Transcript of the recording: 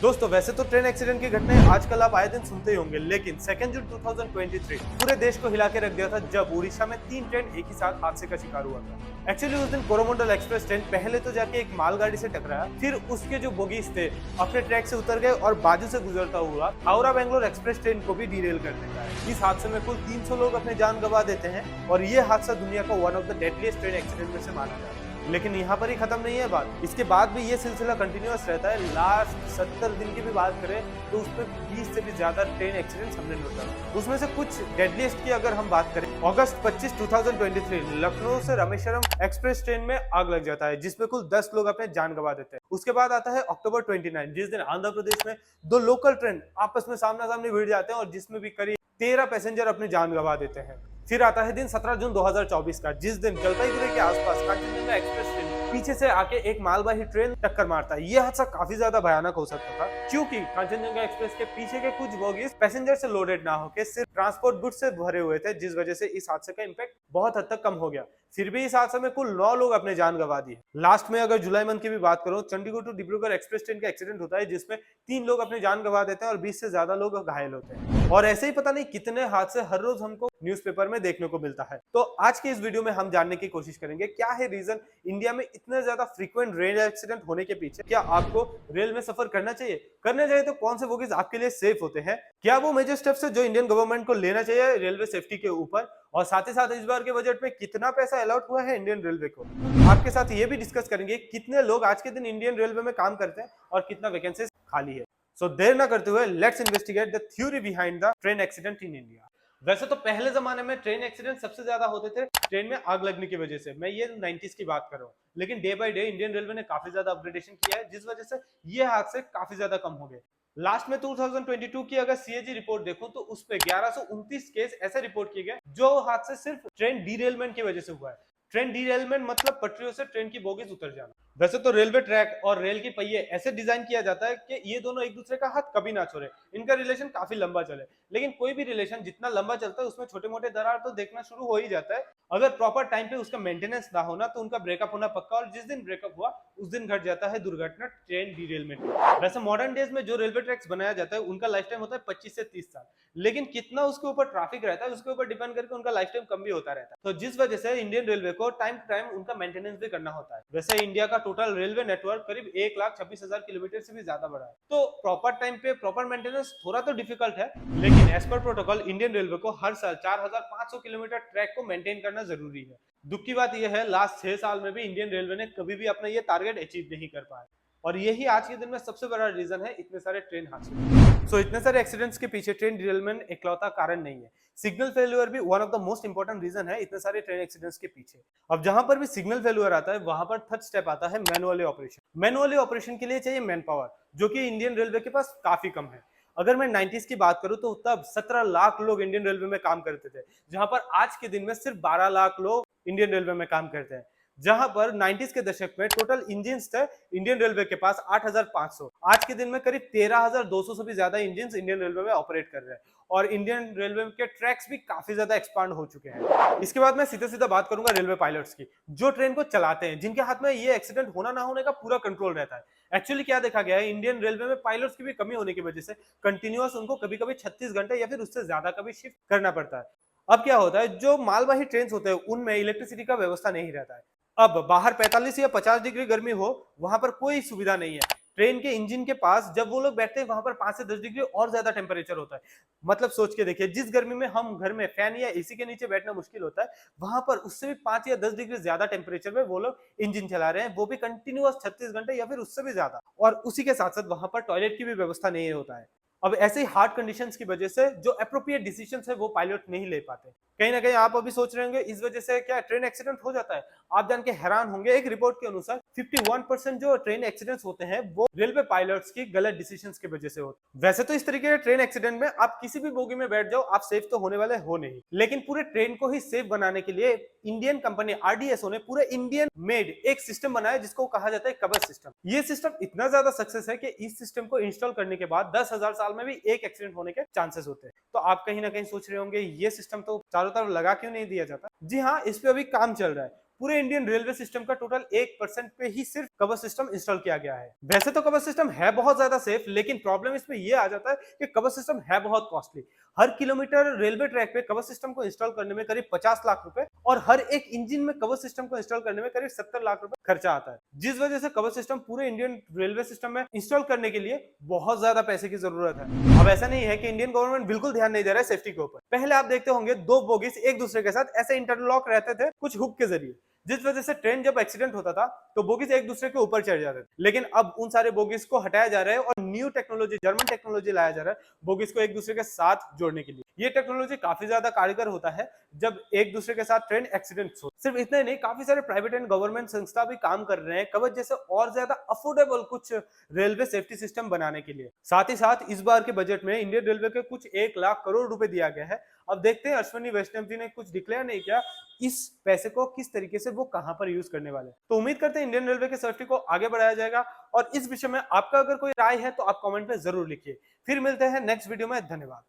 दोस्तों वैसे तो ट्रेन एक्सीडेंट की घटनाएं आजकल आप आए दिन सुनते ही होंगे, लेकिन 2 जून 2023 पूरे देश को हिला के रख दिया था जब उड़ीसा में 3 ट्रेन एक ही साथ हादसे का शिकार हुआ था। एक्चुअली उस दिन कोरोमंडल एक्सप्रेस ट्रेन पहले तो जाके एक मालगाड़ी से टकराया, फिर उसके जो बोगीज थे अपने ट्रैक से उतर गए और बाजू से गुजरता हुआ हावड़ा बेंगलोर एक्सप्रेस ट्रेन को भी डीरेल कर देता है। इस हादसे में कुल 300 लोग अपनी जान गंवा देते हैं और ये हादसा दुनिया का one of the deadliest train accident में से माना जाता है। लेकिन यहाँ पर ही खत्म नहीं है बात, इसके बाद भी ये सिलसिला कंटिन्यूअस रहता है। लास्ट 70 दिन की भी बात करें तो उसमें 20 से भी ज्यादा ट्रेन एक्सीडेंट्स हमने नोट किया। उसमें से कुछ डेडलीस्ट की अगर हम बात करें, अगस्त 25, 2023 लखनऊ से रामेश्वरम एक्सप्रेस ट्रेन में आग लग जाता है जिसमें कुल 10 लोग अपने जान गंवा देते हैं। उसके बाद आता है अक्टूबर 29 जिस दिन आंध्र प्रदेश में 2 लोकल ट्रेन आपस में सामना सामनी भिड़ जाते हैं और जिसमें भी करीब 13 पैसेंजर अपनी जान गंवा देते हैं। फिर आता है दिन 17 जून 2024 का, जिस दिन जलपाईगुड़ी के आसपास कांचनजंगा एक्सप्रेस ट्रेन पीछे से आके एक मालवाही ट्रेन टक्कर मारता है। यह हादसा काफी ज्यादा भयानक हो सकता था क्योंकि कांचनजंगा एक्सप्रेस के पीछे के कुछ बोगीज पैसेंजर से लोडेड ना होकर सिर्फ ट्रांसपोर्ट गुड्स से भरे हुए थे, जिस वजह से इस हादसे का इम्पैक्ट बहुत हद तक कम हो गया। फिर भी इस हादसे में कुल 9 लोग अपने जान गंवा दिए। लास्ट में अगर जुलाई मंथ की भी बात करो, Chandigarh to Dibrugarh express train का एक्सीडेंट होता है जिसमें 3 लोग अपनी जान गंवा देते हैं और 20 से ज्यादा लोग घायल होते हैं। और ऐसे ही पता नहीं कितने हादसे हर रोज हमको न्यूज़पेपर में देखने को मिलता है। तो आज के इस वीडियो में हम जानने की कोशिश करेंगे क्या है रीजन इंडिया में इतने ज्यादा फ्रीक्वेंट रेल एक्सीडेंट होने के पीछे। क्या आपको रेल में सफर करना चाहिए तो कौन से बोगीज आपके लिए सेफ होते हैं, क्या वो मेजर स्टेप्स है जो इंडियन गवर्नमेंट को लेना चाहिए रेलवे सेफ्टी के ऊपर, और साथ ही साथ इस बार के बजट में कितना पैसा अलॉट हुआ है इंडियन रेलवे को। आपके साथ ये भी डिस्कस करेंगे कितने लोग आज के दिन इंडियन रेलवे में काम करते हैं और कितना वैकेंसीज खाली है। सो देर ना करते हुए let's investigate the theory behind the train accident in India. वैसे तो पहले जमाने में ट्रेन एक्सीडेंट सबसे ज्यादा होते थे ट्रेन में आग लगने की वजह से, मैं ये 90s की बात कर रहा हूँ। लेकिन day by day Indian railway ने काफी ज्यादा अपग्रेडेशन किया है जिस वजह से ये हादसे काफी ज्यादा कम हो गए। लास्ट में 2022 की अगर सीएजी रिपोर्ट देखो तो उस पे 1129 केस ऐसे रिपोर्ट किए गए जो हादसे सिर्फ ट्रेन डीरेलमेंट की वजह से हुआ है। ट्रेन डीरेलमेंट मतलब पटरियों से ट्रेन की बोगीज उतर जाना। वैसे तो रेलवे ट्रैक और रेल की पहिए ऐसे डिजाइन किया जाता है कि ये दोनों एक दूसरे का हाथ कभी ना छोड़े, इनका रिलेशन काफी लंबा चले। लेकिन कोई भी रिलेशन जितना लंबा चलता है उसमें छोटे मोटे दरार तो देखना शुरू हो ही जाता है। अगर प्रॉपर टाइम पे उसका मेंटेनेंस ना होना तो उनका ब्रेकअप होना पक्का, और जिस दिन ब्रेकअप हुआ उस दिन घट जाता है दुर्घटना ट्रेन डीरेलमेंट। वैसे मॉडर्न डेज में जो रेलवे ट्रैक्स बनाया जाता है उनका लाइफ टाइम होता है 25 से 30 साल, लेकिन कितना उसके ऊपर ट्रैफिक रहता है उसके ऊपर डिपेंड करके उनका लाइफ टाइम कम भी होता रहता है। तो जिस वजह से इंडियन रेलवे को टाइम टू टाइम उनका मेंटेनेंस भी करना होता है। वैसे इंडिया का टोटल रेलवे नेटवर्क करीब 1,26,000 किलोमीटर से भी ज्यादा बड़ा है, तो प्रॉपर टाइम पे प्रॉपर मेंटेनेंस थोड़ा तो डिफिकल्ट है, लेकिन as per protocol Indian railway को हर साल 4,500 किलोमीटर ट्रैक को मेंटेन करना जरूरी है। दुख की बात यह है लास्ट 6 साल में भी इंडियन रेलवे ने कभी भी अपना ये टारगेट अचीव नहीं कर पाया, और यही आज के दिन में सबसे बड़ा रीजन है इतने सारे ट्रेन हादसे। इतने सारे एक्सीडेंट्स के पीछे ट्रेन डिरेलमेंट इकलौता कारण नहीं है, सिग्नल फेल्यूर भी one of the most important reason है इतने सारे ट्रेन एक्सीडेंट्स के पीछे। अब जहां पर भी सिग्नल फेल्यूर आता है वहां पर थर्ड स्टेप आता है मैनुअली ऑपरेशन। मैनुअली ऑपरेशन के लिए चाहिए मैन पावर, जो कि इंडियन रेलवे के पास काफी कम है। अगर मैं 90s की बात करूं तो तब 17 लाख लोग इंडियन रेलवे में काम करते थे, जहां पर आज के दिन में सिर्फ 12 लाख लोग इंडियन रेलवे में काम करते हैं। जहां पर 90s के दशक में टोटल इंजन थे इंडियन रेलवे के पास 8,500, आज के दिन में करीब 13,200 से भी ज्यादा इंजन इंडियन रेलवे में ऑपरेट कर रहे हैं, और इंडियन रेलवे के ट्रैक्स भी काफी ज्यादा एक्सपांड हो चुके हैं। इसके बाद मैं सीधा सीधा बात करूंगा रेलवे पायलट्स की, जो ट्रेन को चलाते हैं, जिनके हाथ में ये एक्सीडेंट होना ना होने का पूरा कंट्रोल रहता है। एक्चुअली क्या देखा गया है, इंडियन रेलवे में पायलट्स की भी कमी होने की वजह से कंटिन्यूअस उनको कभी कभी 36 घंटे या फिर उससे ज्यादा कभी शिफ्ट करना पड़ता है। अब क्या होता है, जो मालवाही ट्रेन होते हैं उनमें इलेक्ट्रिसिटी का व्यवस्था नहीं रहता है। अब बाहर 45 या 50 डिग्री गर्मी हो, वहां पर कोई सुविधा नहीं है। ट्रेन के इंजन के पास जब वो लोग बैठते हैं वहां पर 5 से 10 डिग्री और ज्यादा टेम्परेचर होता है। मतलब सोच के देखिए, जिस गर्मी में हम घर में फैन या एसी के नीचे बैठना मुश्किल होता है, वहां पर उससे भी 5 या 10 डिग्री ज्यादा टेम्परेचर में वो लोग इंजन चला रहे हैं, वो भी कंटिन्यूअस 36 घंटे या फिर उससे भी ज्यादा। और उसी के साथ साथ वहां पर टॉयलेट की भी व्यवस्था नहीं होता है। अब ऐसे ही हार्ड कंडीशंस की वजह से जो अप्रोप्रिएट डिसीजंस है वो पायलट नहीं ले पाते। कहीं ना कहीं आप अभी सोच रहे होंगे इस वजह से क्या ट्रेन एक्सीडेंट हो जाता है। आप जान के हैरान होंगे, एक रिपोर्ट के अनुसार 51% जो ट्रेन एक्सीडेंट्स होते हैं वो रेलवे पायलट्स की गलत डिसीजंस की वजह से होते हैं। वैसे तो इस तरीके के ट्रेन एक्सीडेंट में आप किसी भी बोगी में बैठ जाओ, आप सेफ तो होने वाले हो नहीं, लेकिन पूरे ट्रेन को ही सेफ बनाने के लिए इंडियन कंपनी आरडीएसओ ने पूरे इंडियन मेड एक सिस्टम बनाया जिसको कहा जाता है कवच सिस्टम। ये सिस्टम इतना ज्यादा सक्सेस है कि इस सिस्टम को इंस्टॉल करने के बाद 10,000 साल में भी एक एक्सीडेंट होने के चांसेस होते हैं। तो आप कहीं ना कहीं सोच रहे होंगे ये सिस्टम तो चारों तरफ लगा क्यों नहीं दिया जाता। जी हाँ, इस पे अभी काम चल रहा है। पूरे इंडियन रेलवे सिस्टम का टोटल 1% पे ही सिर्फ कवर सिस्टम इंस्टॉल किया गया है। वैसे तो कवर सिस्टम है बहुत ज्यादा सेफ, लेकिन प्रॉब्लम इसमें ये आ जाता है कि कवर सिस्टम है बहुत कॉस्टली। हर किलोमीटर रेलवे ट्रैक पे कवर सिस्टम को इंस्टॉल करने में करीब 50 लाख रुपए और हर एक इंजन में कवर सिस्टम को इंस्टॉल करने में करीब 70 लाख रुपए खर्चा आता है, जिस वजह से कवर सिस्टम पूरे इंडियन रेलवे सिस्टम में इंस्टॉल करने के लिए बहुत ज्यादा पैसे की जरूरत है। अब ऐसा नहीं है कि इंडियन गवर्नमेंट बिल्कुल ध्यान नहीं दे रहा है सेफ्टी के ऊपर। पहले आप देखते होंगे दो बोगीज एक दूसरे के साथ ऐसे इंटरलॉक रहते थे कुछ हुक के जरिए, जिस वजह से ट्रेन जब एक्सीडेंट होता था तो बोगीज एक दूसरे के ऊपर चढ़ जाते थे। लेकिन अब उन सारे बोगीज को हटाया जा रहा है और न्यू टेक्नोलॉजी, जर्मन टेक्नोलॉजी लाया जा रहा है बोगीज को एक दूसरे के साथ जोड़ने के लिए। ये टेक्नोलॉजी काफी ज्यादा कारगर होता है जब एक दूसरे के साथ ट्रेन एक्सीडेंट हो। सिर्फ इतना ही नहीं, काफी सारे प्राइवेट एंड गवर्नमेंट संस्था भी काम कर रहे हैं कवच जैसे और ज्यादा अफोर्डेबल कुछ रेलवे सेफ्टी सिस्टम बनाने के लिए। साथ ही साथ इस बार के बजट में इंडियन रेलवे के कुछ 1 लाख करोड़ रुपए दिया गया है। अब देखते हैं अश्विनी वैष्णव जी ने कुछ डिक्लेयर नहीं किया, इस पैसे को किस तरीके से वो कहां पर यूज करने वाले। तो उम्मीद करते हैं इंडियन रेलवे के सेफ्टी को आगे बढ़ाया जाएगा। और इस विषय में आपका अगर कोई राय है तो आप कमेंट में जरूर लिखिए। फिर मिलते हैं नेक्स्ट वीडियो में। धन्यवाद।